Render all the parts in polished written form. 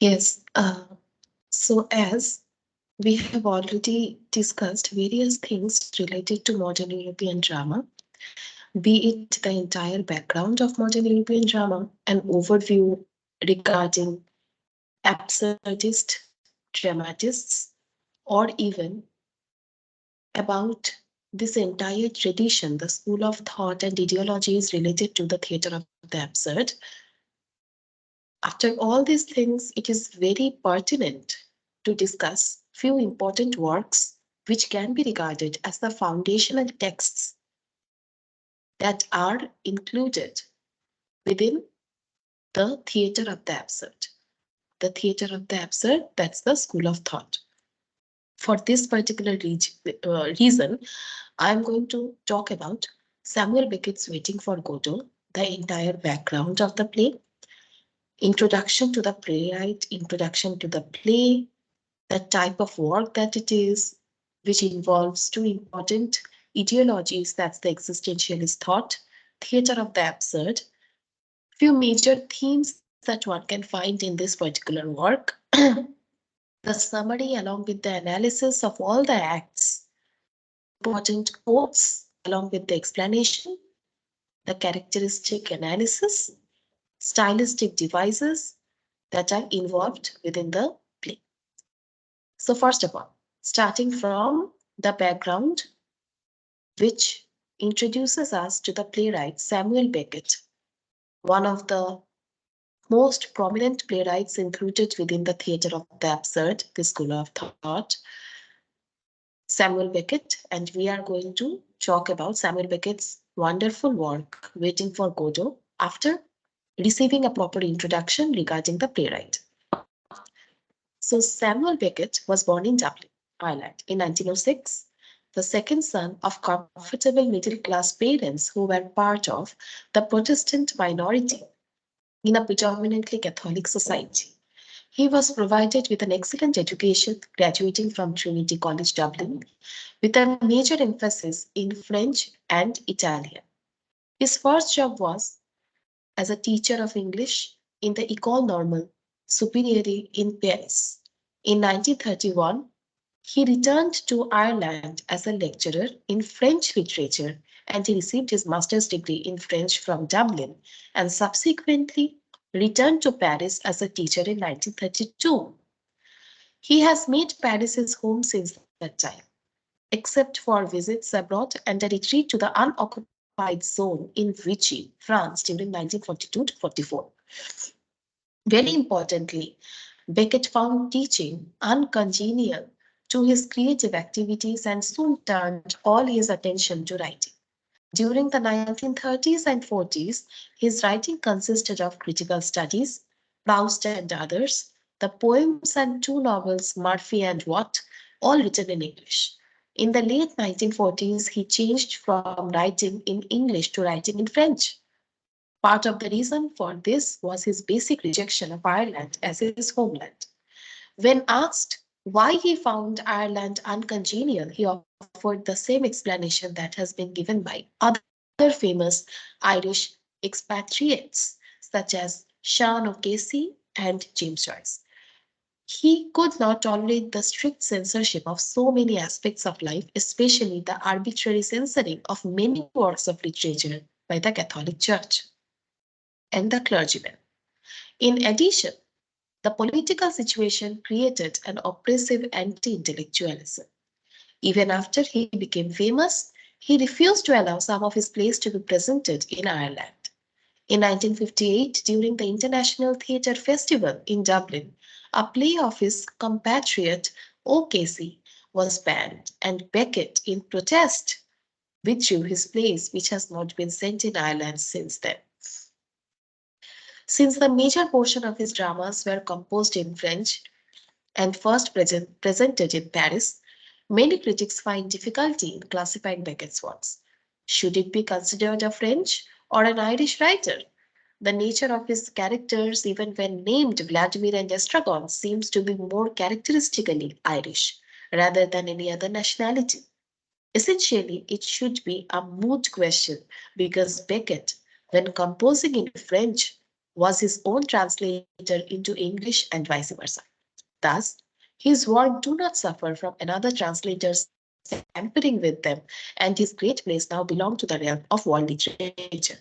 Yes, so as we have already discussed various things related to modern European drama, be it the entire background of modern European drama, an overview regarding absurdist dramatists, or even about this entire tradition, the school of thought and ideologies related to the theatre of the absurd. After all these things, it is very pertinent to discuss few important works which can be regarded as the foundational texts that are included within the theatre of the absurd. The theatre of the absurd, that's the school of thought. For this particular reason, I'm going to talk about Samuel Beckett's Waiting for Godot, the entire background of the play, introduction to the playwright, introduction to the play, the type of work that it is, which involves two important ideologies, that's the existentialist thought, theatre of the absurd, few major themes that one can find in this particular work, the summary along with the analysis of all the acts, important quotes along with the explanation, the characteristic analysis, stylistic devices that are involved within the play. So first of all, starting from the background, which introduces us to the playwright Samuel Beckett, one of the most prominent playwrights included within the theatre of the absurd, the school of thought, Samuel Beckett, and we are going to talk about Samuel Beckett's wonderful work, Waiting for Godot, after receiving a proper introduction regarding the playwright. So Samuel Beckett was born in Dublin, Ireland in 1906, the second son of comfortable middle class parents who were part of the Protestant minority in a predominantly Catholic society. He was provided with an excellent education, graduating from Trinity College Dublin, with a major emphasis in French and Italian. His first job was as a teacher of English in the École Normale Supérieure in Paris. In 1931, he returned to Ireland as a lecturer in French literature, and he received his master's degree in French from Dublin and subsequently returned to Paris as a teacher in 1932. He has made Paris his home since that time, except for visits abroad and a retreat to the unoccupied zone in Vichy, France during 1942 to 44. Very importantly, Beckett found teaching uncongenial to his creative activities and soon turned all his attention to writing. During the 1930s and 40s, his writing consisted of critical studies, Proust and others, the poems and two novels, Murphy and Watt, all written in English. In the late 1940s, he changed from writing in English to writing in French. Part of the reason for this was his basic rejection of Ireland as his homeland. When asked why he found Ireland uncongenial, he offered the same explanation that has been given by other famous Irish expatriates, such as Sean O'Casey and James Joyce. He could not tolerate the strict censorship of so many aspects of life, especially the arbitrary censoring of many works of literature by the Catholic Church and the clergymen. In addition, the political situation created an oppressive anti intellectualism. Even after he became famous, he refused to allow some of his plays to be presented in Ireland. In 1958, during the International Theatre Festival in Dublin, a play of his compatriot O'Casey was banned, and Beckett, in protest, withdrew his plays, which has not been sent in Ireland since then. Since the major portion of his dramas were composed in French and first presented in Paris, many critics find difficulty in classifying Beckett's works. Should it be considered a French or an Irish writer? The nature of his characters, even when named Vladimir and Estragon, seems to be more characteristically Irish rather than any other nationality. Essentially, it should be a moot question because Beckett, when composing in French, was his own translator into English and vice versa. Thus, his work do not suffer from another translator's tampering with them, and his great plays now belong to the realm of world literature.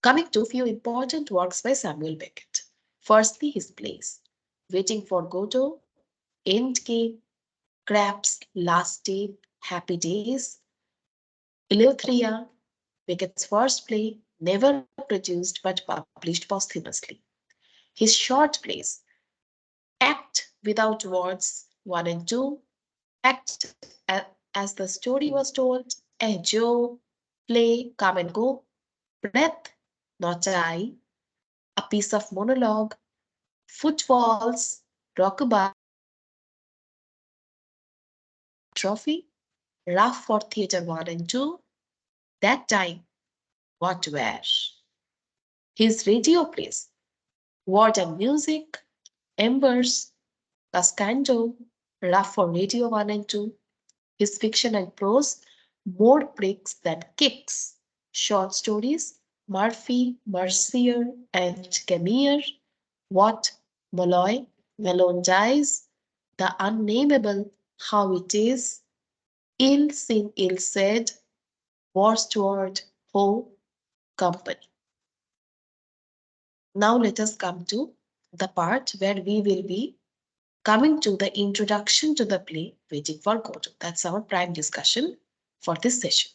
Coming to few important works by Samuel Beckett. Firstly, his plays. Waiting for Godot, Endgame, Craps, Last Day, Happy Days, Eleutheria, Beckett's first play, never produced but published posthumously. His short plays, Act Without Words 1 and 2, Act as the story was told, A Joe, Play, Come and Go, Breath, Not I, A Piece of Monologue, Footfalls, Rockabye, Winning Trophy, Rough for Theatre 1 and 2, That Time, What Where. His radio plays, Word and Music, Embers, Cascando, Rough for Radio 1 and 2, his fiction and prose, More Bricks Than Kicks, short stories, Murphy, Mercier, and Camille, What, Molloy, Malone Dies, The Unnameable, How It Is, Ill Seen, Ill Said, Worst Word, Ho, Company. Now let us come to the part where we will be coming to the introduction to the play Waiting for Godot. That's our prime discussion for this session.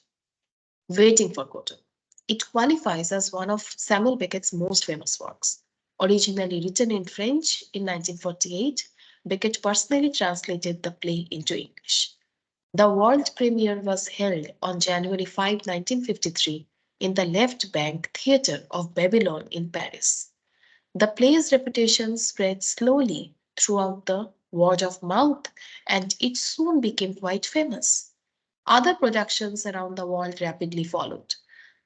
Waiting for Godot. It qualifies as one of Samuel Beckett's most famous works. Originally written in French in 1948, Beckett personally translated the play into English. The world premiere was held on January 5, 1953, in the Left Bank Theatre of Babylon in Paris. The play's reputation spread slowly throughout the word of mouth, and it soon became quite famous. Other productions around the world rapidly followed.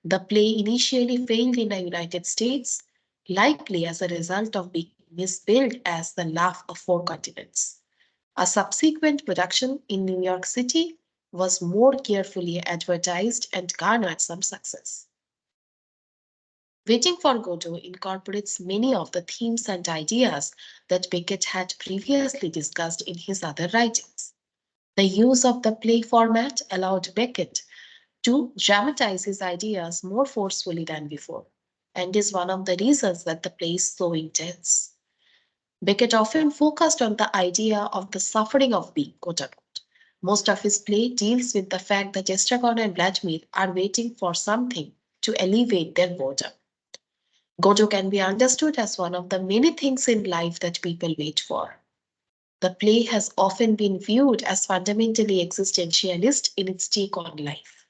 The play initially failed in the United States, likely as a result of being misbilled as The Laugh of Four Continents. A subsequent production in New York City was more carefully advertised and garnered some success. Waiting for Godot incorporates many of the themes and ideas that Beckett had previously discussed in his other writings. The use of the play format allowed Beckett to dramatize his ideas more forcefully than before, and is one of the reasons that the play is so intense. Beckett often focused on the idea of the suffering of being, quote unquote. Most of his play deals with the fact that Estragon and Vladimir are waiting for something to alleviate their boredom. Godot can be understood as one of the many things in life that people wait for. The play has often been viewed as fundamentally existentialist in its take on life.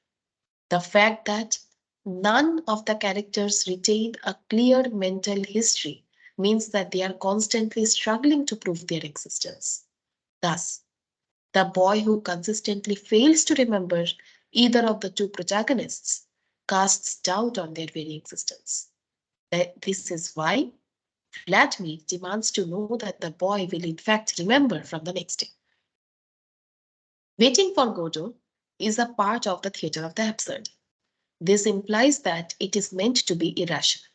The fact that none of the characters retain a clear mental history means that they are constantly struggling to prove their existence. Thus, the boy who consistently fails to remember either of the two protagonists casts doubt on their very existence. This is why Vladimir demands to know that the boy will in fact remember from the next day. Waiting for Godot is a part of the theatre of the absurd. This implies that it is meant to be irrational.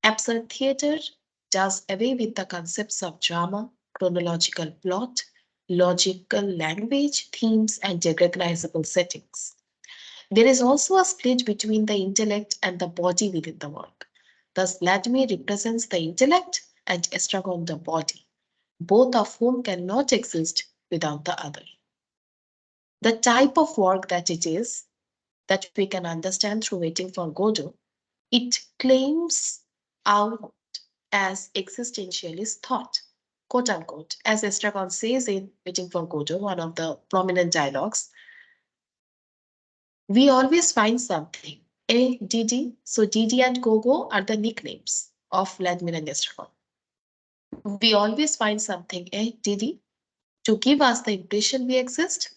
Absurd theatre does away with the concepts of drama, chronological plot, logical language, themes, and recognizable settings. There is also a split between the intellect and the body within the work. Thus, Vladimir represents the intellect and Estragon the body, both of whom cannot exist without the other. The type of work that it is, that we can understand through Waiting for Godot, it claims out as existentialist thought, quote unquote, as Estragon says in Waiting for Godot, one of the prominent dialogues. We always find something. Didi. So Didi and Gogo are the nicknames of Vladimir and Estragon. We always find something, Didi, to give us the impression we exist.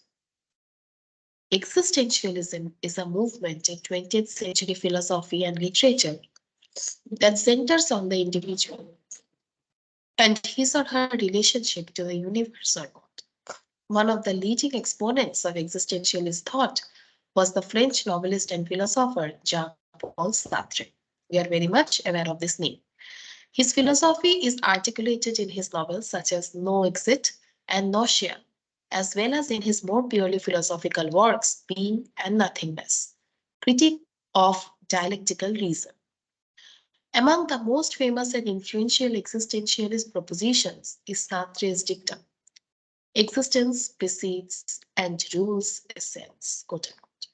Existentialism is a movement in 20th century philosophy and literature that centers on the individual and his or her relationship to the universe or God. One of the leading exponents of existentialist thought was the French novelist and philosopher Jean-Paul Sartre. We are very much aware of this name. His philosophy is articulated in his novels such as No Exit and Nausea, as well as in his more purely philosophical works, Being and Nothingness, critique of dialectical reason. Among the most famous and influential existentialist propositions is Sartre's dictum: existence precedes and rules essence, quote unquote,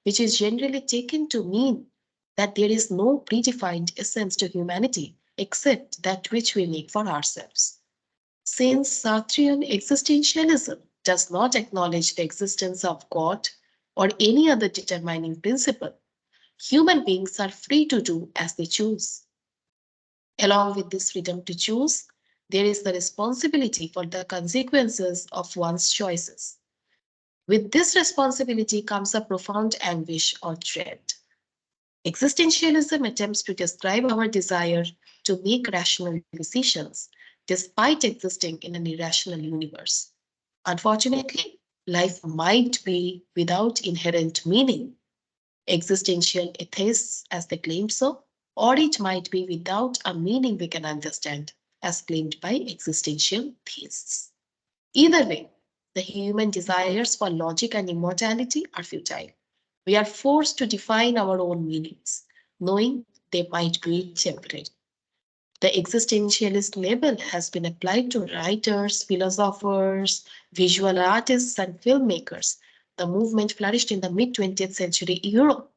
which is generally taken to mean that there is no predefined essence to humanity except that which we make for ourselves. Since Sartrean existentialism does not acknowledge the existence of God or any other determining principle, human beings are free to do as they choose. Along with this freedom to choose, there is the responsibility for the consequences of one's choices. With this responsibility comes a profound anguish or dread. Existentialism attempts to describe our desire to make rational decisions despite existing in an irrational universe. Unfortunately, life might be without inherent meaning, existential atheists as they claim so, or it might be without a meaning we can understand, as claimed by existential theists. Either way, the human desires for logic and immortality are futile. We are forced to define our own meanings, knowing they might be temporary. The existentialist label has been applied to writers, philosophers, visual artists, and filmmakers. The movement flourished in the mid 20th century Europe.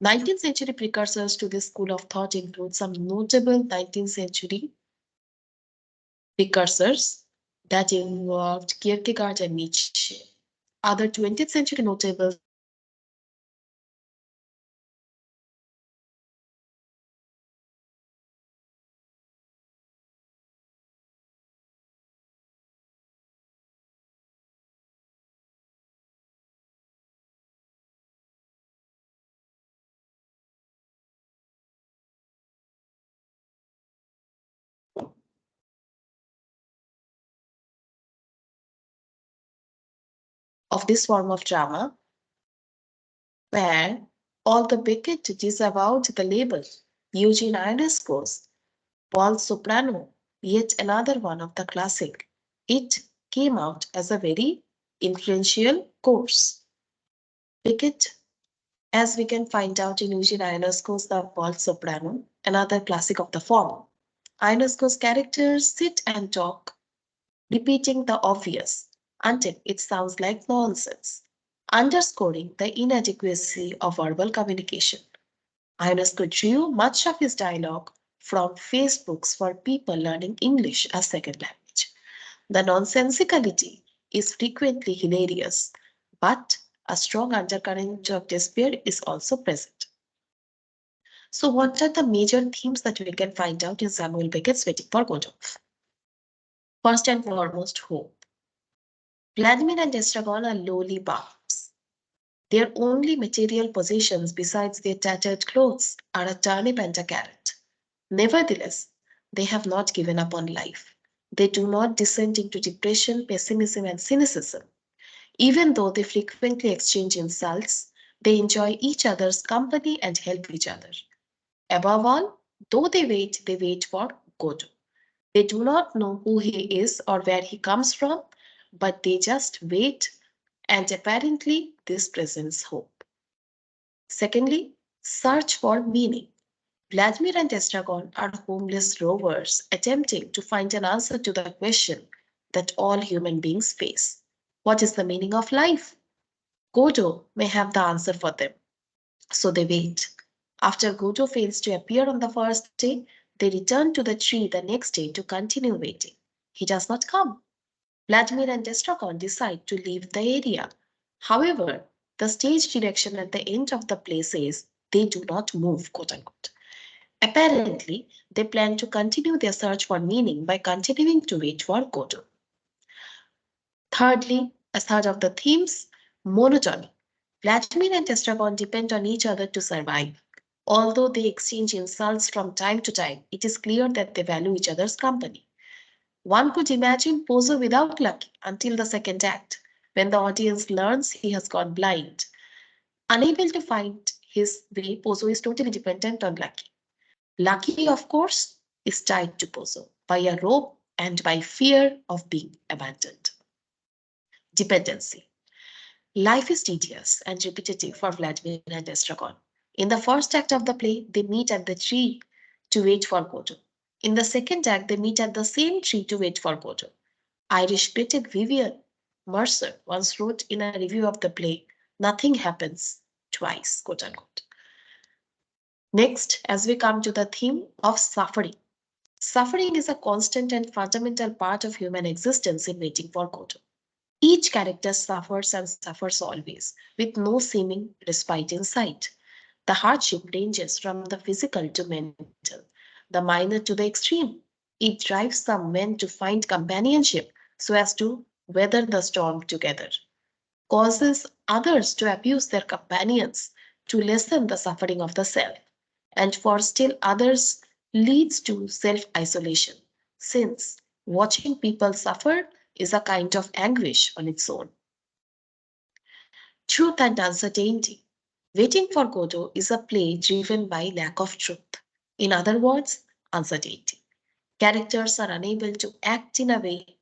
19th century precursors to this school of thought include some notable 19th century precursors that involved Kierkegaard and Nietzsche. Other 20th century notables include Godot, Becketts Waiting, Somasree Santra, Godot, of this form of drama, where all the Beckett disavowed the label. Eugene Ionesco's Paul Soprano, yet another one of the classic. It came out as a very influential course. Beckett, as we can find out in Eugene Ionesco's The Paul Soprano, another classic of the form. Ionesco's characters sit and talk, repeating the obvious until it sounds like nonsense, underscoring the inadequacy of verbal communication. Ionesco drew much of his dialogue from Facebooks for people learning English as second language. The nonsensicality is frequently hilarious, but a strong undercurrent of despair is also present. So, what are the major themes that we can find out in Samuel Beckett's Waiting for Godot? First and foremost, hope. Vladimir and Estragon are lowly bums. Their only material possessions besides their tattered clothes are a turnip and a carrot. Nevertheless, they have not given up on life. They do not descend into depression, pessimism, and cynicism. Even though they frequently exchange insults, they enjoy each other's company and help each other. Above all, though they wait for Godot. They do not know who he is or where he comes from, but they just wait, and apparently this presents hope. Secondly, search for meaning. Vladimir and Estragon are homeless rovers attempting to find an answer to the question that all human beings face. What is the meaning of life? Godot may have the answer for them, so they wait. After Godot fails to appear on the first day, they return to the tree the next day to continue waiting. He does not come. Vladimir and Estragon decide to leave the area. However, the stage direction at the end of the play says they do not move, quote unquote. Apparently, they plan to continue their search for meaning by continuing to wait for Godot. Thirdly, as third of the themes, monotony. Vladimir and Estragon depend on each other to survive. Although they exchange insults from time to time, it is clear that they value each other's company. One could imagine Pozo without Lucky until the second act, when the audience learns he has gone blind. Unable to find his way, Pozo is totally dependent on Lucky. Lucky, of course, is tied to Pozo by a rope and by fear of being abandoned. Dependency. Life is tedious and repetitive for Vladimir and Estragon. In the first act of the play, they meet at the tree to wait for Godot. In the second act, they meet at the same tree to wait for Godot. Irish critic Vivian Mercer once wrote in a review of the play, "Nothing happens twice," quote unquote. Next, as we come to the theme of suffering. Suffering is a constant and fundamental part of human existence in Waiting for Godot. Each character suffers and suffers always, with no seeming respite in sight. The hardship ranges from the physical to mental, the minor to the extreme. It drives some men to find companionship so as to weather the storm together, causes others to abuse their companions to lessen the suffering of the self, and for still others leads to self isolation, since watching people suffer is a kind of anguish on its own. Truth and uncertainty. Waiting for Godot is a play driven by lack of truth. In other words, uncertainty. Characters are unable to act in a way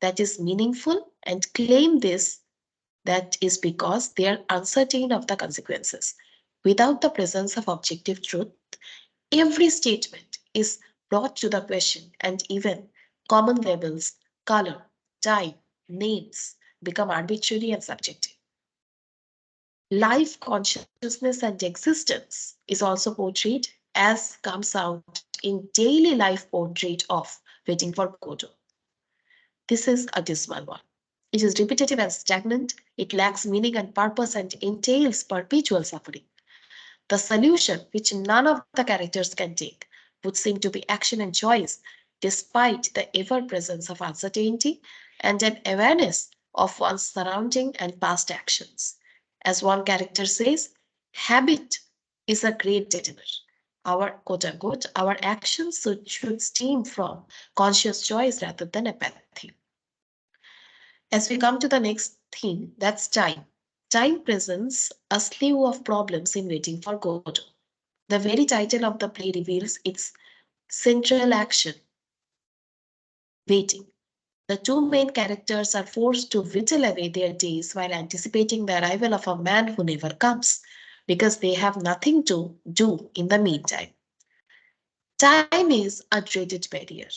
that is meaningful and claim this that is because they are uncertain of the consequences. Without the presence of objective truth, every statement is brought to the question, and even common labels, color, time, names become arbitrary and subjective. Life, consciousness, and existence is also portrayed as comes out in daily life portrait of Waiting for Godot. This is a dismal one. It is repetitive and stagnant, it lacks meaning and purpose and entails perpetual suffering. The solution, which none of the characters can take, would seem to be action and choice, despite the ever presence of uncertainty and an awareness of one's surrounding and past actions. As one character says, habit is a great determiner. Our quote unquote, our actions should stem from conscious choice rather than apathy. As we come to the next theme, that's time. Time presents a slew of problems in Waiting for Godot. The very title of the play reveals its central action, waiting. The two main characters are forced to whittle away their days while anticipating the arrival of a man who never comes, because they have nothing to do in the meantime. Time is a dreaded barrier,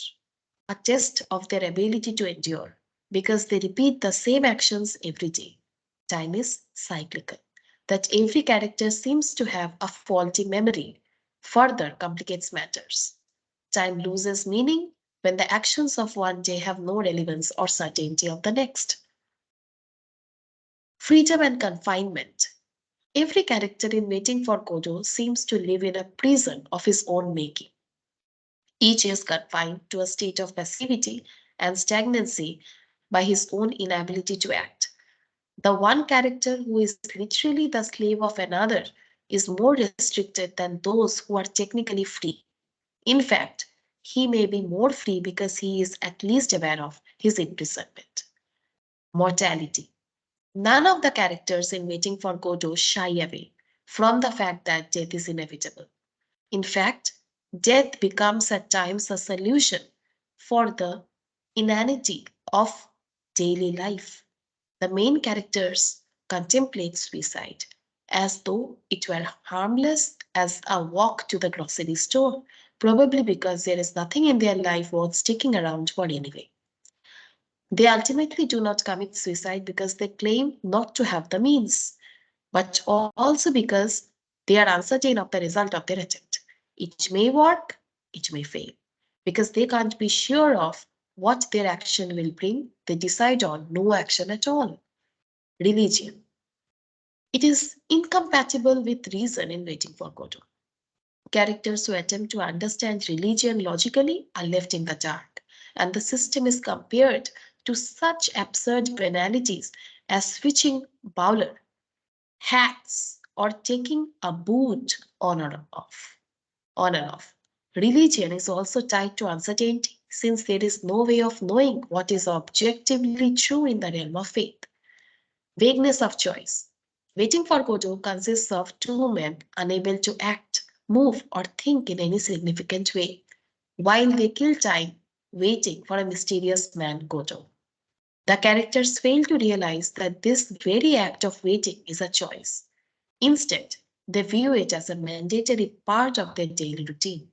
a test of their ability to endure, because they repeat the same actions every day. Time is cyclical. That every character seems to have a faulty memory further complicates matters. Time loses meaning when the actions of one day have no relevance or certainty of the next. Freedom and confinement. Every character in Waiting for Godot seems to live in a prison of his own making. Each is confined to a state of passivity and stagnancy by his own inability to act. The one character who is literally the slave of another is more restricted than those who are technically free. In fact, he may be more free because he is at least aware of his imprisonment. Mortality. None of the characters in Waiting for Godot shy away from the fact that death is inevitable. In fact, death becomes at times a solution for the inanity of daily life. The main characters contemplate suicide as though it were harmless as a walk to the grocery store, probably because there is nothing in their life worth sticking around for anyway. They ultimately do not commit suicide because they claim not to have the means, but also because they are uncertain of the result of their attempt. It may work, it may fail. Because they can't be sure of what their action will bring, they decide on no action at all. Religion. It is incompatible with reason in Waiting for Godot. Characters who attempt to understand religion logically are left in the dark, and the system is compared to such absurd banalities as switching bowler, hats, or taking a boot on or off. On and off. Religion is also tied to uncertainty since there is no way of knowing what is objectively true in the realm of faith. Vagueness of choice. Waiting for Godot consists of two men unable to act, move, or think in any significant way, while they kill time waiting for a mysterious man, Godot. The characters fail to realize that this very act of waiting is a choice. Instead, they view it as a mandatory part of their daily routine.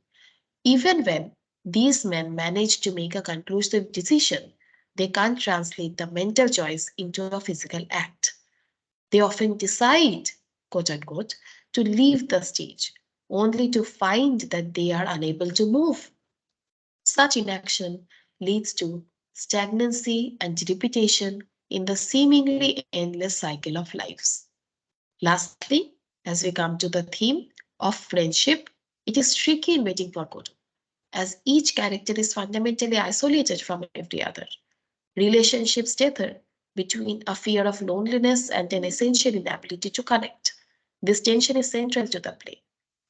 Even when these men manage to make a conclusive decision, they can't translate the mental choice into a physical act. They often decide, quote unquote, to leave the stage, only to find that they are unable to move. Such inaction leads to stagnancy and repetition in the seemingly endless cycle of lives. Lastly, as we come to the theme of friendship, it is tricky in waiting for Godot, as each character is fundamentally isolated from every other. Relationships tether between a fear of loneliness and an essential inability to connect. This tension is central to the play.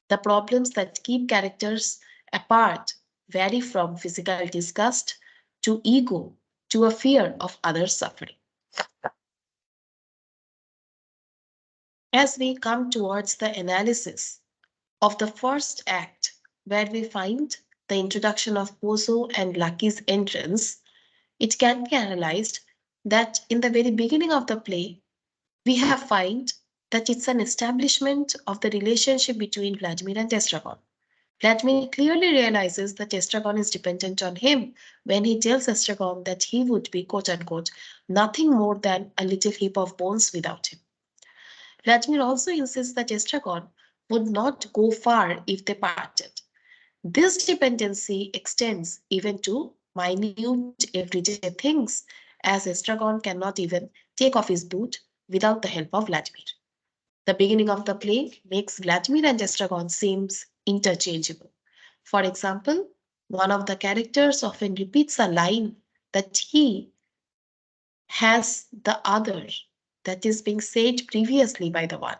The problems that keep characters apart vary from physical disgust to ego to a fear of others' suffering. As we come towards the analysis of the first act, where we find the introduction of Pozo and Lucky's entrance, it can be analyzed that in the very beginning of the play, we have find that it's an establishment of the relationship between Vladimir and Estragon. Vladimir clearly realizes that Estragon is dependent on him when he tells Estragon that he would be, quote unquote, nothing more than a little heap of bones without him. Vladimir also insists that Estragon would not go far if they parted. This dependency extends even to minute everyday things, as Estragon cannot even take off his boot without the help of Vladimir. The beginning of the play makes Vladimir and Estragon seems interchangeable. For example, one of the characters often repeats a line that he has the other that is being said previously by the one.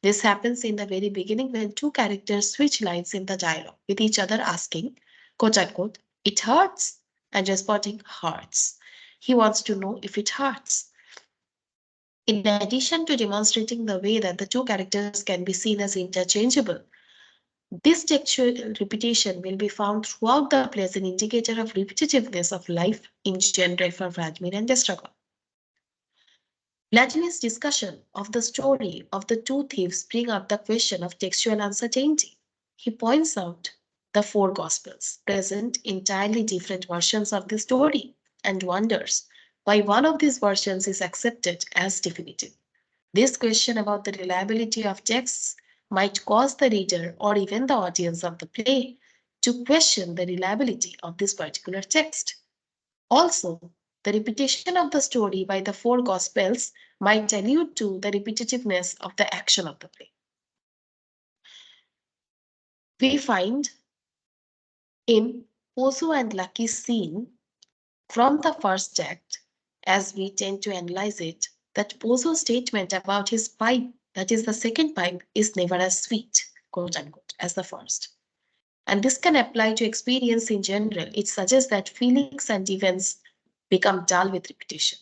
This happens in the very beginning when two characters switch lines in the dialogue with each other asking, quote unquote, it hurts, and responding, hurts. He wants to know if it hurts. In addition to demonstrating the way that the two characters can be seen as interchangeable, this textual repetition will be found throughout the play as an indicator of repetitiveness of life in general for Vladimir and Estragon. Vladimir's discussion of the story of the two thieves bring up the question of textual uncertainty. He points out the four Gospels present entirely different versions of the story and wonders why one of these versions is accepted as definitive. This question about the reliability of texts might cause the reader or even the audience of the play to question the reliability of this particular text. Also, the repetition of the story by the four Gospels might allude to the repetitiveness of the action of the play. We find in Pozo and Lucky's scene from the first act, as we tend to analyze it, that Pozo's statement about his pipe, that is the second pipe, is never as sweet, quote unquote, as the first. And this can apply to experience in general. It suggests that feelings and events become dull with repetition.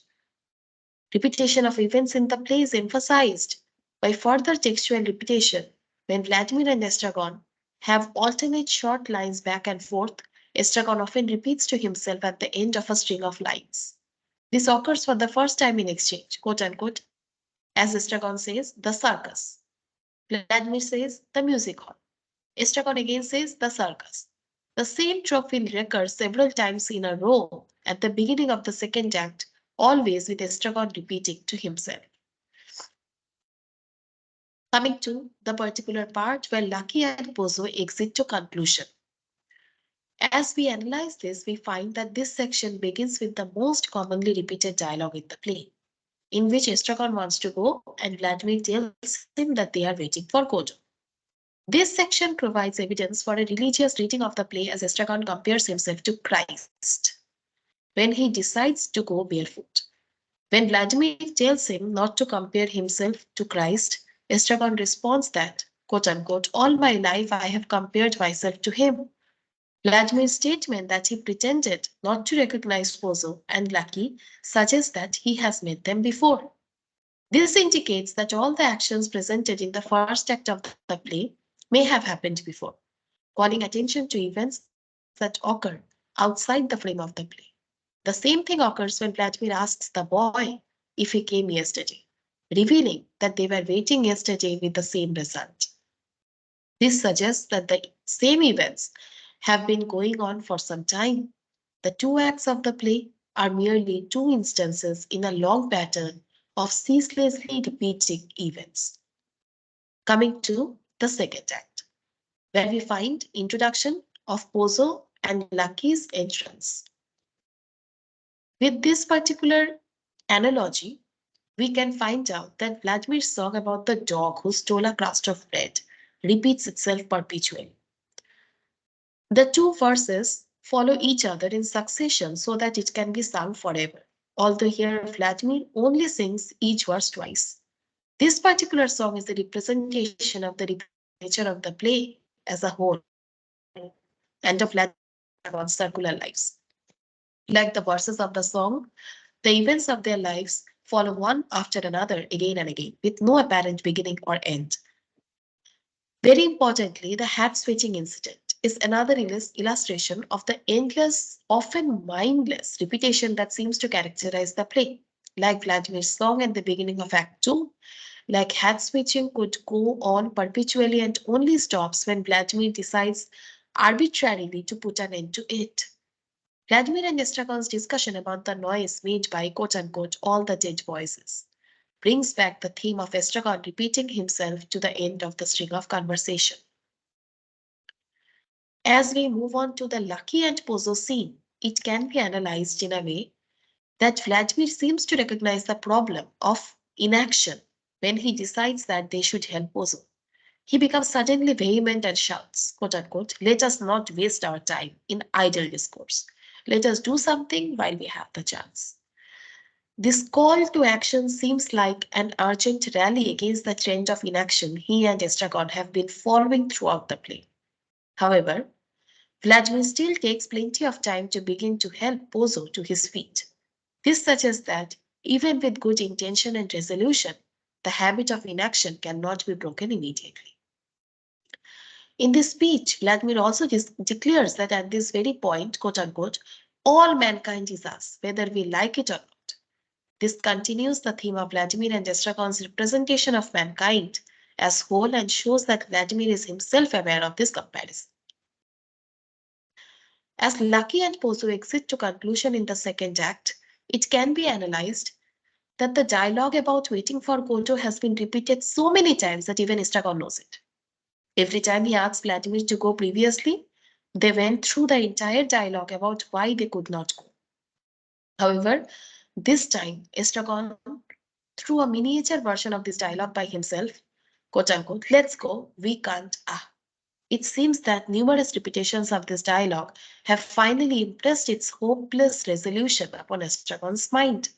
Repetition of events in the play is emphasized by further textual repetition. When Vladimir and Estragon have alternate short lines back and forth, Estragon often repeats to himself at the end of a string of lines. This occurs for the first time in exchange, quote unquote, as Estragon says, the circus. Vladimir says, the music hall. Estragon again says, the circus. The same trope will recur several times in a row at the beginning of the second act, always with Estragon repeating to himself. Coming to the particular part where Lucky and Pozo exit to conclusion. As we analyze this, we find that this section begins with the most commonly repeated dialogue in the play, in which Estragon wants to go and Vladimir tells him that they are waiting for Godot. This section provides evidence for a religious reading of the play as Estragon compares himself to Christ when he decides to go barefoot. When Vladimir tells him not to compare himself to Christ, Estragon responds that, quote unquote, all my life I have compared myself to him. Vladimir's statement that he pretended not to recognize Pozo and Lucky suggests that he has met them before. This indicates that all the actions presented in the first act of the play may have happened before, calling attention to events that occur outside the frame of the play. The same thing occurs when Vladimir asks the boy if he came yesterday, revealing that they were waiting yesterday with the same result. This suggests that the same events have been going on for some time. The two acts of the play are merely two instances in a long pattern of ceaselessly repeating events. Coming to the second act, where we find introduction of Pozo and Lucky's entrance. With this particular analogy, we can find out that Vladimir's song about the dog who stole a crust of bread repeats itself perpetually. The two verses follow each other in succession so that it can be sung forever, although here Vladimir only sings each verse twice. This particular song is the representation of the repeated nature of the play as a whole and of Vladimir and Estragon's circular lives. Like the verses of the song, the events of their lives follow one after another again and again, with no apparent beginning or end. Very importantly, the hat switching incident is another illustration of the endless, often mindless repetition that seems to characterize the play. Like Vladimir's song at the beginning of Act 2, like hat switching could go on perpetually and only stops when Vladimir decides arbitrarily to put an end to it. Vladimir and Estragon's discussion about the noise made by quote unquote all the dead voices brings back the theme of Estragon repeating himself to the end of the string of conversation. As we move on to the Lucky and Pozo scene, it can be analyzed in a way that Vladimir seems to recognize the problem of inaction when he decides that they should help Pozo. He becomes suddenly vehement and shouts, quote unquote, let us not waste our time in idle discourse. Let us do something while we have the chance. This call to action seems like an urgent rally against the trend of inaction he and Estragon have been following throughout the play. However, Vladimir still takes plenty of time to begin to help Pozo to his feet. This suggests that, even with good intention and resolution, the habit of inaction cannot be broken immediately. In this speech, Vladimir also declares that at this very point, quote unquote, all mankind is us, whether we like it or not. This continues the theme of Vladimir and Estragon's representation of mankind as whole and shows that Vladimir is himself aware of this comparison. As Lucky and Pozo exit to conclusion in the second act, it can be analyzed that the dialogue about waiting for Godot has been repeated so many times that even Estragon knows it. Every time he asked Vladimir to go previously, they went through the entire dialogue about why they could not go. However, this time, Estragon, through a miniature version of this dialogue by himself, quote unquote, let's go, we can't, ah. It seems that numerous repetitions of this dialogue have finally impressed its hopeless resolution upon Estragon's mind.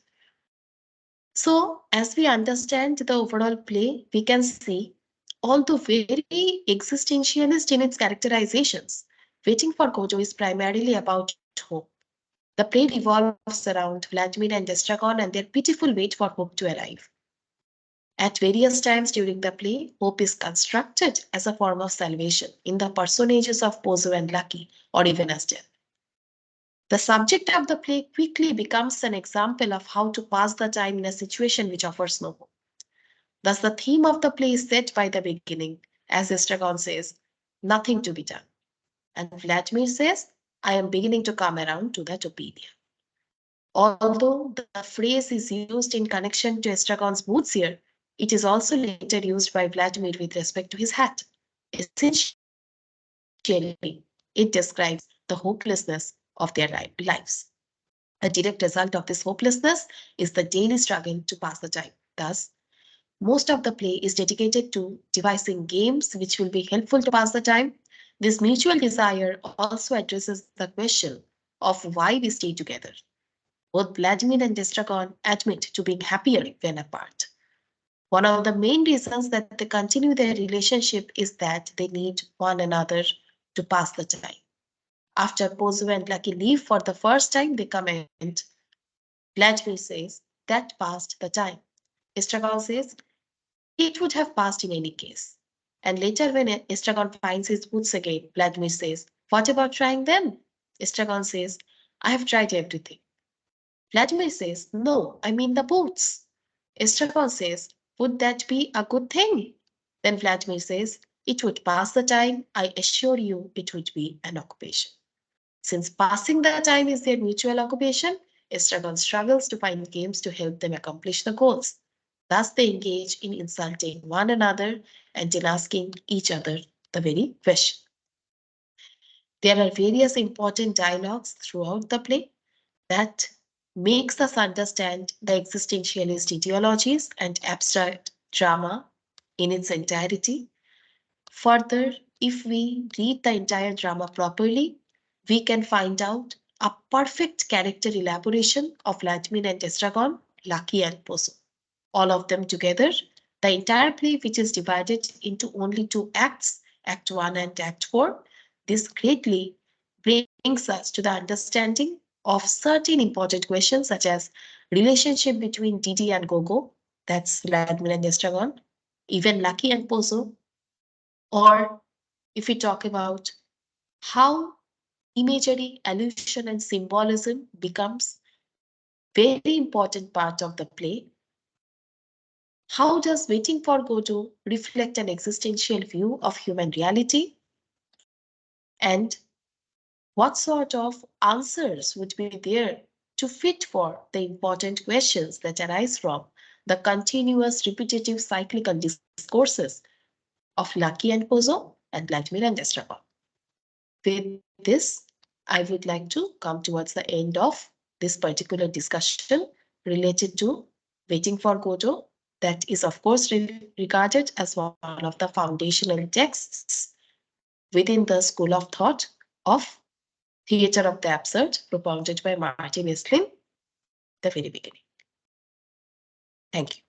So, as we understand the overall play, we can see, although very existentialist in its characterizations, Waiting for Gojo is primarily about hope. The play revolves around Vladimir and Estragon and their pitiful wait for hope to arrive. At various times during the play, hope is constructed as a form of salvation in the personages of Pozo and Lucky, or even as death. The subject of the play quickly becomes an example of how to pass the time in a situation which offers no hope. Thus, the theme of the play is set by the beginning, as Estragon says, nothing to be done. And Vladimir says, I am beginning to come around to that opinion. Although the phrase is used in connection to Estragon's moods here, it is also later used by Vladimir with respect to his hat. Essentially, it describes the hopelessness of their lives. A direct result of this hopelessness is the daily struggle to pass the time. Thus, most of the play is dedicated to devising games which will be helpful to pass the time. This mutual desire also addresses the question of why we stay together. Both Vladimir and Estragon admit to being happier when apart. One of the main reasons that they continue their relationship is that they need one another to pass the time. After Pozo and Lucky leave for the first time, they comment. Vladimir says, that passed the time. Estragon says, it would have passed in any case. And later, when Estragon finds his boots again, Vladimir says, what about trying them? Estragon says, I have tried everything. Vladimir says, no, I mean the boots. Estragon says, would that be a good thing? Then Vladimir says, it would pass the time. I assure you it would be an occupation. Since passing the time is their mutual occupation, Estragon struggles to find games to help them accomplish the goals. Thus, they engage in insulting one another and in asking each other the very question. There are various important dialogues throughout the play that makes us understand the existentialist ideologies and abstract drama in its entirety. Further, if we read the entire drama properly, we can find out a perfect character elaboration of Vladimir and Estragon, Lucky and Pozo. All of them together, the entire play, which is divided into only two acts, Act 1 and Act 4, this greatly brings us to the understanding of certain important questions such as relationship between Didi and Gogo, that's Vladimir and Estragon, even Lucky and Pozo, or if we talk about how imagery, allusion, and symbolism becomes very important part of the play. How does Waiting for Godot reflect an existential view of human reality? And what sort of answers would be there to fit for the important questions that arise from the continuous, repetitive, cyclical discourses of Lucky and Pozo and Vladimir and Estragon? With this, I would like to come towards the end of this particular discussion related to Waiting for Godot, that is, of course, regarded as one of the foundational texts within the school of thought of theater of the absurd propounded by Martin Esslin at the very beginning. Thank you.